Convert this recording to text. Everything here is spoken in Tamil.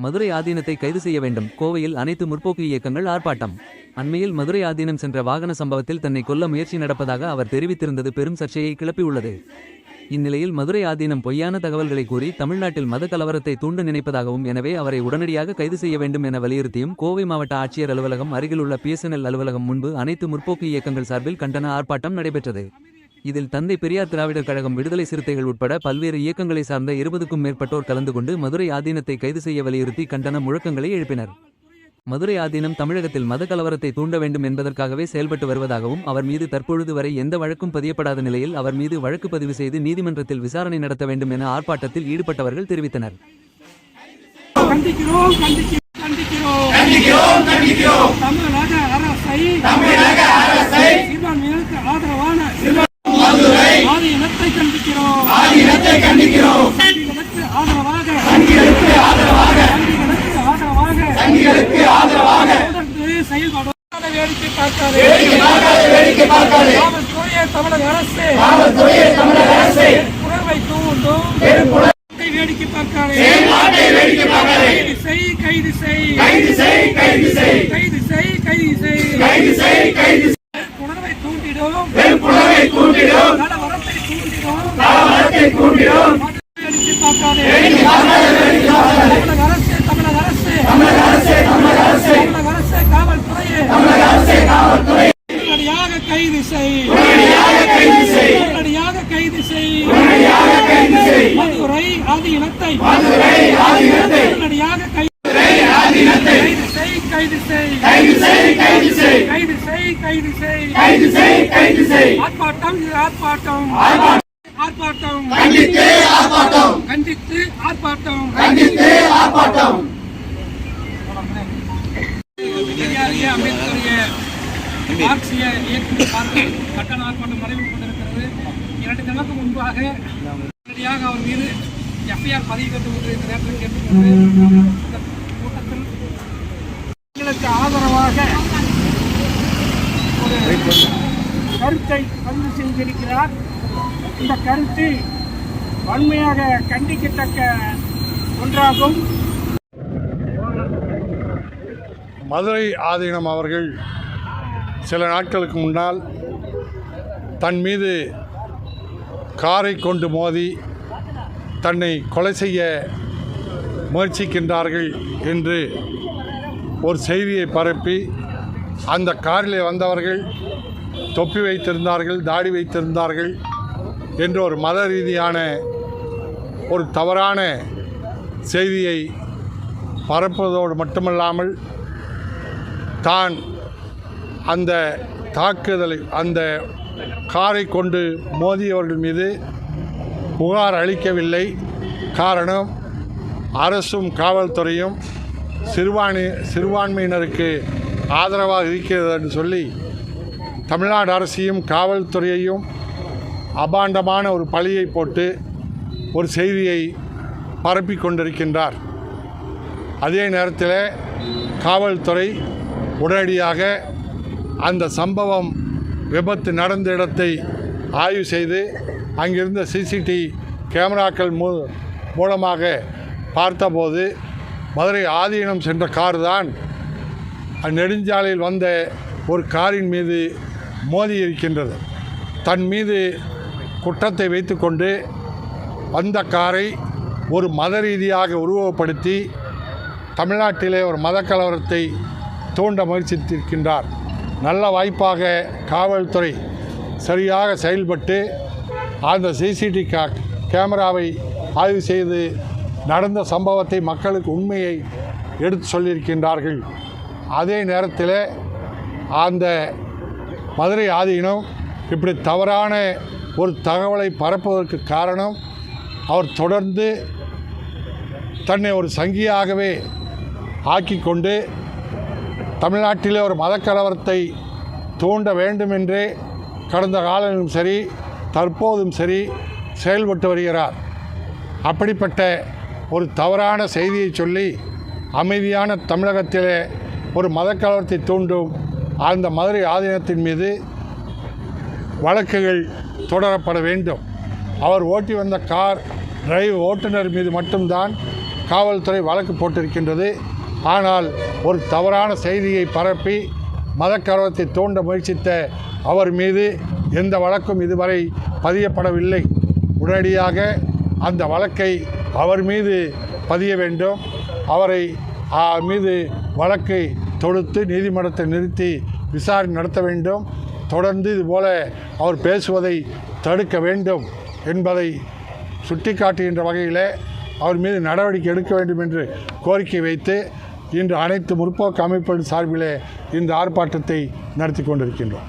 மதுரை ஆதீனத்தை கைது செய்ய வேண்டும். கோவையில் அனைத்து முற்போக்கு இயக்கங்கள் ஆர்ப்பாட்டம். அண்மையில் மதுரை ஆதீனம் சென்ற வாகன சம்பவத்தில் தன்னை கொல்ல முயற்சி நடப்பதாக அவர் தெரிவித்திருந்தது பெரும் சர்ச்சையை கிளப்பியுள்ளது. இந்நிலையில் மதுரை ஆதீனம் பொய்யான தகவல்களை கூறி தமிழ்நாட்டில் மத கலவரத்தை தூண்ட நினைப்பதாகவும், எனவே அவரை உடனடியாக கைது செய்ய வேண்டும் என வலியுறுத்தியும் கோவை மாவட்ட ஆட்சியர் அலுவலகம் அருகிலுள்ள பிஎஸ்என்எல் அலுவலகம் முன்பு அனைத்து முற்போக்கு இயக்கங்கள் சார்பில் கண்டன ஆர்ப்பாட்டம் நடைபெற்றது. இதில் தந்தை பெரியார் திராவிடர் கழகம், விடுதலை சிறுத்தைகள் உட்பட பல்வேறு இயக்கங்களை சார்ந்த 20க்கும் மேற்பட்டோர் கலந்து கொண்டு மதுரை ஆதீனத்தை கைது செய்ய வலியுறுத்தி கண்டன முழக்கங்களை எழுப்பினர். மதுரை ஆதீனம் தமிழகத்தில் மத கலவரத்தை தூண்ட வேண்டும் என்பதற்காகவே செயல்பட்டு வருவதாகவும், அவர் மீது தற்பொழுது வரை எந்த வழக்கும் பதியப்படாத நிலையில் அவர் மீது வழக்கு பதிவு செய்து நீதிமன்றத்தில் விசாரணை நடத்த வேண்டும் என ஆர்ப்பாட்டத்தில் ஈடுபட்டவர்கள் தெரிவித்தனர். தமிழக அரசு உணர்வை தூண்டும் வேடிக்கை பார்க்காதே. கைது செய் உணர்வை தூண்டிடும் கலவரத்தை தூண்டிடும் வேடிக்கை பார்க்காதே. தமிழக அரசு காவல்துறையே உடனடியாக கைது செய். மதுரை ஆதீனத்தை உடனடியாக கைது செய். ஆர்ப்பாட்டம் கண்டித்து ஆர்ப்பாட்டம். பெரியாரிய அம்பேத்கரிய மார்க்சிய இயக்கத்தின் சார்பில் கண்டன ஆர்ப்பாட்டம் நடைபெற்றுக் கொண்டிருக்கிறது. 2 தினங்களுக்கு முன்பாக உடனடியாக அவர் மீது எஃப்ஐஆர் பதிவு கட்டுவது இந்த நேரத்தில் கேட்டுக்கொண்டு இந்த கூட்டத்தில் எங்களுக்கு ஆதரவாக ஒரு கருத்தை பதிவு செய்திருக்கிறார். இந்த கருத்து வன்மையாக கண்டிக்கத்தக்க ஒன்றாகும். மதுரை ஆதீனம் அவர்கள் சில நாட்களுக்கு முன்னால் தன் மீது காரை கொண்டு மோதி தன்னை கொலை செய்ய முயற்சிக்கின்றார்கள் என்று ஒரு செய்தியை பரப்பி, அந்த காரிலே வந்தவர்கள் தொப்பி வைத்திருந்தார்கள், தாடி வைத்திருந்தார்கள் என்ற ஒரு மத ரீதியான ஒரு தவறான செய்தியை பரப்புவதோடு மட்டுமல்லாமல், தான் அந்த தாக்குதலை, அந்த காரை கொண்டு மோதியவர்கள் மீது புகார் அளிக்கவில்லை. காரணம், அரசும் காவல்துறையும் சிறுபான்மையினருக்கு ஆதரவாக இருக்கிறது என்று சொல்லி தமிழ்நாடு அரசையும் காவல்துறையையும் அபாண்டமான ஒரு பழியை போட்டு ஒரு செய்தியை பரப்பி கொண்டிருக்கின்றார். அதே நேரத்தில் காவல்துறை உடனடியாக அந்த சம்பவம் விபத்து நடந்த இடத்தை ஆய்வு செய்து அங்கிருந்த சிசிடிவி கேமராக்கள் மூலமாக பார்த்தபோது மதுரை ஆதீனம் சென்ற கார் தான் நெடுஞ்சாலையில் வந்த ஒரு காரின் மீது மோதி இருக்கின்றது. தன் மீது குற்றத்தை வைத்துக்கொண்டு வந்த காரை ஒரு மத ரீதியாக உருவகப்படுத்தி தமிழ்நாட்டிலே ஒரு மத கலவரத்தை தூண்ட முயற்சித்திருக்கின்றார். நல்ல வாய்ப்பாக காவல்துறை சரியாக செயல்பட்டு அந்த சிசிடிவி கேமராவை ஆய்வு செய்து நடந்த சம்பவத்தை மக்களுக்கு உண்மையை எடுத்து சொல்லியிருக்கின்றார்கள். அதே நேரத்தில் அந்த மதுரை ஆதீனம் இப்படி தவறான ஒரு தகவலை பரப்புவதற்கு காரணம், அவர் தொடர்ந்து தன்னை ஒரு சங்கியாகவே ஆக்கிக்கொண்டு தமிழ்நாட்டிலே ஒரு மதக்கலவரத்தை தூண்ட வேண்டும் என்றே கடந்த காலத்திலும் சரி தற்போதும் சரி செயல்பட்டு வருகிறார். அப்படிப்பட்ட ஒரு தவறான செய்தியை சொல்லி அமைதியான தமிழகத்திலே ஒரு மதக்கலவரத்தை தூண்டும் அந்த மதுரை ஆதீனத்தின் மீது வழக்குகள் தொடரப்பட வேண்டும். அவர் ஓட்டி வந்த கார் ஓட்டுநர் மீது மட்டும்தான் காவல்துறை வழக்கு போட்டிருக்கின்றது. ஆனால் ஒரு தவறான செய்தியை பரப்பி மதக்கலவரத்தை தூண்ட முயற்சித்த அவர் மீது எந்த வழக்கும் இதுவரை பதியப்படவில்லை. உடனடியாக அந்த வழக்கை அவர் மீது பதிய வேண்டும். அவரை மீது வழக்கை தொடுத்து நீதிமன்றத்தை நிறுத்தி விசாரணை நடத்த வேண்டும். தொடர்ந்து இதுபோல அவர் பேசுவதை தடுக்க வேண்டும் என்பதை சுட்டிக்காட்டுகின்ற வகையில் அவர் மீது நடவடிக்கை எடுக்க வேண்டும் என்று கோரிக்கை வைத்து இன்று அனைத்து முற்போக்கு அமைப்புகள் சார்பிலே இந்த ஆர்ப்பாட்டத்தை நடத்தி கொண்டிருக்கின்றோம்.